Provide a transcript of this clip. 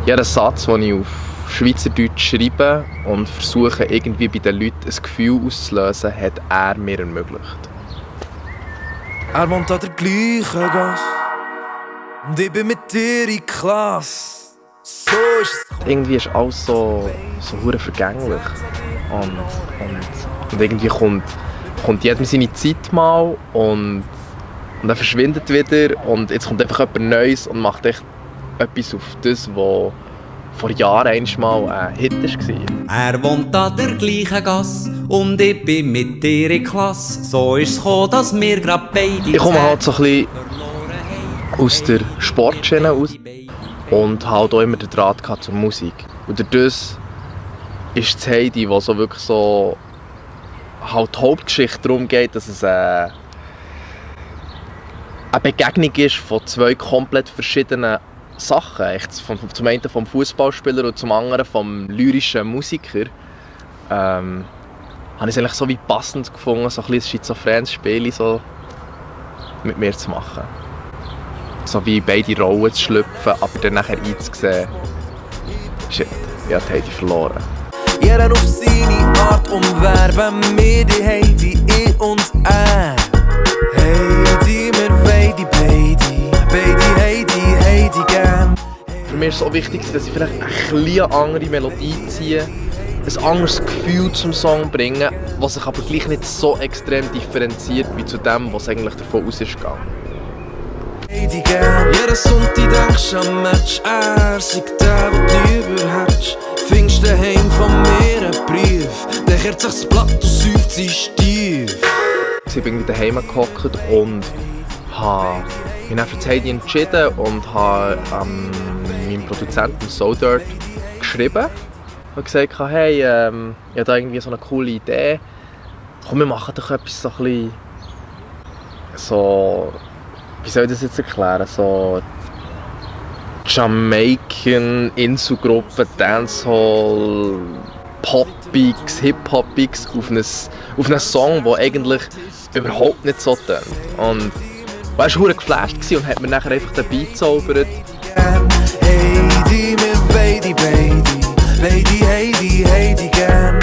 jeden Satz, den ich auf Schweizerdeutsch schreibe und versuche irgendwie bei den Leuten ein Gefühl auszulösen, hat er mir ermöglicht. Er wohnt an der gleichen Gasse und ich bin mit dir in Klasse. So ist es. Irgendwie ist alles so hure vergänglich. Und irgendwie kommt jedem seine Zeit mal und dann verschwindet wieder und jetzt kommt einfach jemand Neues und macht echt etwas auf das, was vor Jahren einmal ein Hit war. Er wohnt an der gleichen Gasse und ich bin mit dir in Klasse. So ist es gekommen, dass wir grad beide... Ich komme halt so ein bisschen aus der Sportschiene raus und halt auch immer den Draht zur Musik. Und dadurch ist das Heidi, wo so wirklich so halt die Hauptgeschichte darum geht, dass es eine Begegnung ist von zwei komplett verschiedenen Sachen. Zum einen vom Fußballspieler und zum anderen vom lyrischen Musiker. Habe ich es eigentlich so wie passend gefunden, so ein bisschen ein schizophrenes Spiel so mit mir zu machen. So wie beide Rollen zu schlüpfen, aber dann nachher einzusehen, shit, ich habe Heidi verloren. Jeder auf seine Art umwerben wir die Heidi, ich und er. Heidi, wir wollen die beide Heidi, Heidi gern. Für mich ist es auch wichtig, dass ich vielleicht eine andere Melodie ziehe, ein anderes Gefühl zum Song bringen, was sich aber gleich nicht so extrem differenziert wie zu dem, was eigentlich davon aus ist gegangen. Heidi gern. Jeden Sonntag denkst du am Match, er sagt der, wo du lieber hättest. Findest daheim von mir einen Brief, der kehrt sich das Blatt und säuft sein Stief. Ich bin daheim gehockt und habe mich dann für das Heidi entschieden und habe meinem Produzenten Souldirt geschrieben und gesagt, hey, ich habe da irgendwie so eine coole Idee. Komm, wir machen doch etwas so ein bisschen so, wie soll ich das jetzt erklären, so Jamaican, Inselgruppe, Dancehall, Poppiges, Hip-Hoppiges auf einen Song, der eigentlich überhaupt nicht so tönt. Und er war verdammt geflasht und hat mir nachher einfach den Beat zaubert. Heidi, wir wollen die Heidi, Heidi gern.